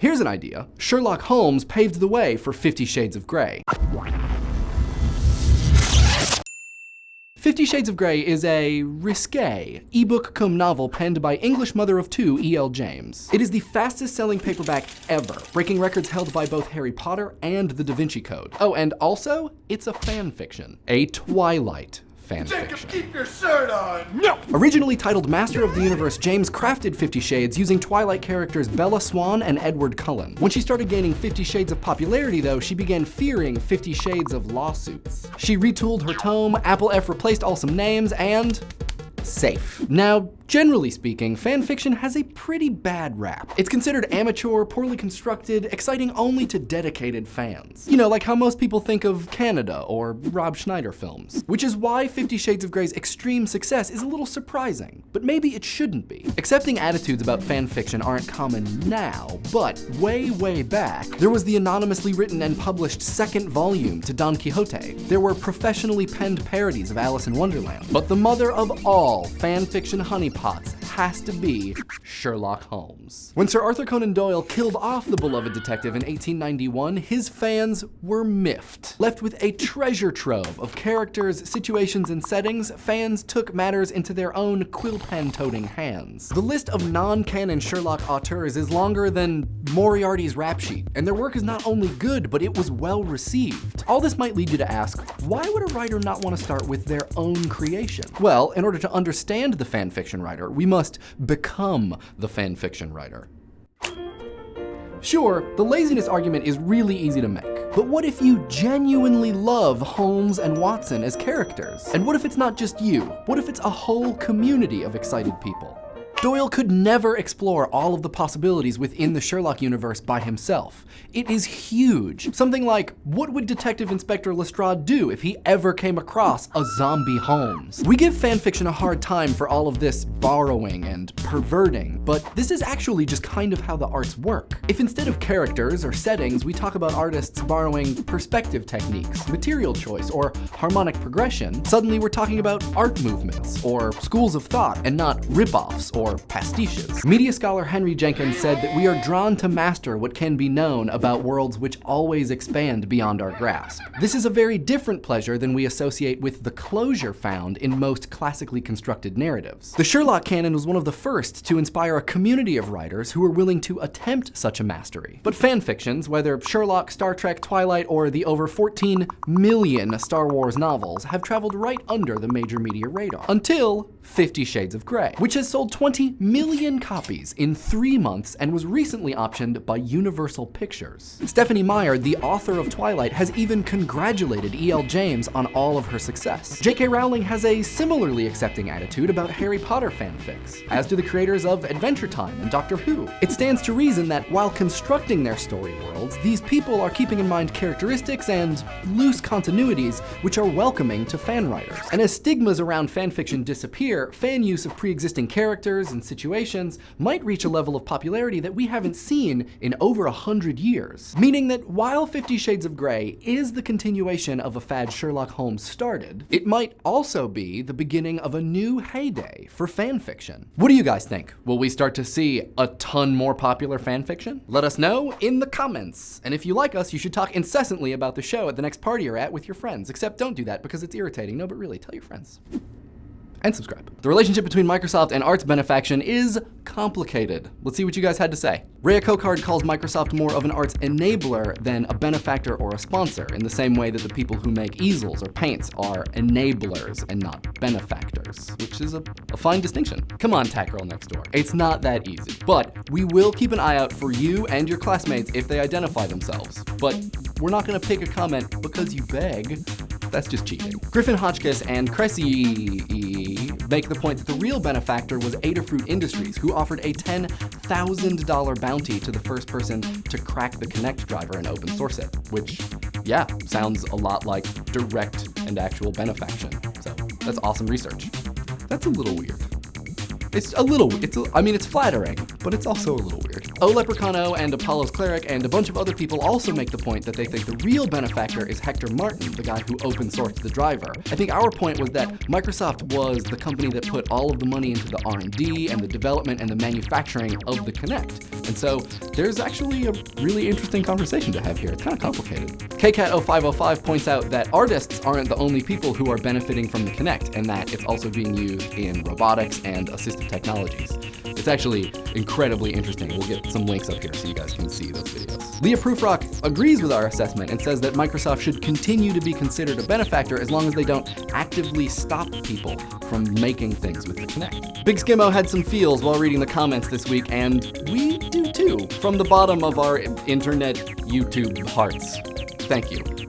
Here's an idea. Sherlock Holmes paved the way for 50 Shades of Grey. 50 Shades of Grey is a risque ebook cum novel penned by English mother of two E.L. James. It is the fastest selling paperback ever, breaking records held by both Harry Potter and the Da Vinci Code. Oh, and also, it's a fan fiction. A Twilight fanfiction. Jacob, keep your shirt on! No! Originally titled Master of the Universe, James crafted 50 Shades using Twilight characters Bella Swan and Edward Cullen. When she started gaining 50 Shades of popularity, though, she began fearing 50 Shades of lawsuits. She retooled her tome, Apple F replaced all some names, and safe. Now, generally speaking, fanfiction has a pretty bad rap. It's considered amateur, poorly constructed, exciting only to dedicated fans. You know, like how most people think of Canada or Rob Schneider films. Which is why 50 Shades of Grey's extreme success is a little surprising, but maybe it shouldn't be. Accepting attitudes about fanfiction aren't common now, but way back, there was the anonymously written and published second volume to Don Quixote. There were professionally penned parodies of Alice in Wonderland. But the mother of all fanfiction honeypots has to be Sherlock Holmes. When Sir Arthur Conan Doyle killed off the beloved detective in 1891, his fans were miffed. Left with a treasure trove of characters, situations, and settings, fans took matters into their own quill pen-toting hands. The list of non-canon Sherlock auteurs is longer than Moriarty's rap sheet, and their work is not only good, but it was well received. All this might lead you to ask, why would a writer not want to start with their own creation? Well, in order to understand the fanfiction writer, we must become the fanfiction writer. Sure, the laziness argument is really easy to make, but what if you genuinely love Holmes and Watson as characters? And what if it's not just you? What if it's a whole community of excited people? Doyle could never explore all of the possibilities within the Sherlock universe by himself. It is huge. Something like, what would Detective Inspector Lestrade do if he ever came across a zombie Holmes? We give fanfiction a hard time for all of this borrowing and perverting, but this is actually just kind of how the arts work. If instead of characters or settings, we talk about artists borrowing perspective techniques, material choice, or harmonic progression, suddenly we're talking about art movements, or schools of thought, and not rip-offs or pastiches. Media scholar Henry Jenkins said that we are drawn to master what can be known about worlds which always expand beyond our grasp. This is a very different pleasure than we associate with the closure found in most classically constructed narratives. The Sherlock canon was one of the first to inspire a community of writers who were willing to attempt such a mastery. But fanfictions, whether Sherlock, Star Trek, Twilight, or the over 14 million Star Wars novels, have traveled right under the major media radar. Until 50 Shades of Grey, which has sold 20 million copies in 3 months and was recently optioned by Universal Pictures. Stephanie Meyer, the author of Twilight, has even congratulated E.L. James on all of her success. J.K. Rowling has a similarly accepting attitude about Harry Potter fanfics, as do the creators of Adventure Time and Doctor Who. It stands to reason that while constructing their story worlds, these people are keeping in mind characteristics and loose continuities which are welcoming to fan writers. And as stigmas around fanfiction disappear, fan use of pre-existing characters and situations might reach a level of popularity that we haven't seen in over 100 years. Meaning that while 50 Shades of Grey is the continuation of a fad Sherlock Holmes started, it might also be the beginning of a new heyday for fanfiction. What do you guys think? Will we start to see a ton more popular fanfiction? Let us know in the comments. And if you like us, you should talk incessantly about the show at the next party you're at with your friends. Except don't do that because it's irritating. No, but really, tell your friends. And subscribe. The relationship between Microsoft and arts benefaction is complicated. Let's see what you guys had to say. Rhea Cocard calls Microsoft more of an arts enabler than a benefactor or a sponsor, in the same way that the people who make easels or paints are enablers and not benefactors, which is a fine distinction. Come on, Tech Girl Next Door. It's not that easy, but we will keep an eye out for you and your classmates if they identify themselves. But we're not gonna pick a comment because you beg. That's just cheating. Griffin Hotchkiss and Cressy make the point that the real benefactor was Adafruit Industries, who offered a $10,000 bounty to the first person to crack the Kinect driver and open source it, which, yeah, sounds a lot like direct and actual benefaction. So that's awesome research. That's a little weird. It's flattering, but it's also a little weird. Leprechaun and Apollo's Cleric and a bunch of other people also make the point that they think the real benefactor is Hector Martin, the guy who open sourced the driver. I think our point was that Microsoft was the company that put all of the money into the R&D and the development and the manufacturing of the Kinect. And so there's actually a really interesting conversation to have here. It's kind of complicated. KCAT0505 points out that artists aren't the only people who are benefiting from the Kinect, and that it's also being used in robotics and assistive technologies. It's actually incredibly interesting. We'll get some links up here so you guys can see those videos. Leah Proofrock agrees with our assessment and says that Microsoft should continue to be considered a benefactor as long as they don't actively stop people from making things with the Kinect. Big Skimmo had some feels while reading the comments this week, and we do too, from the bottom of our internet YouTube hearts. Thank you.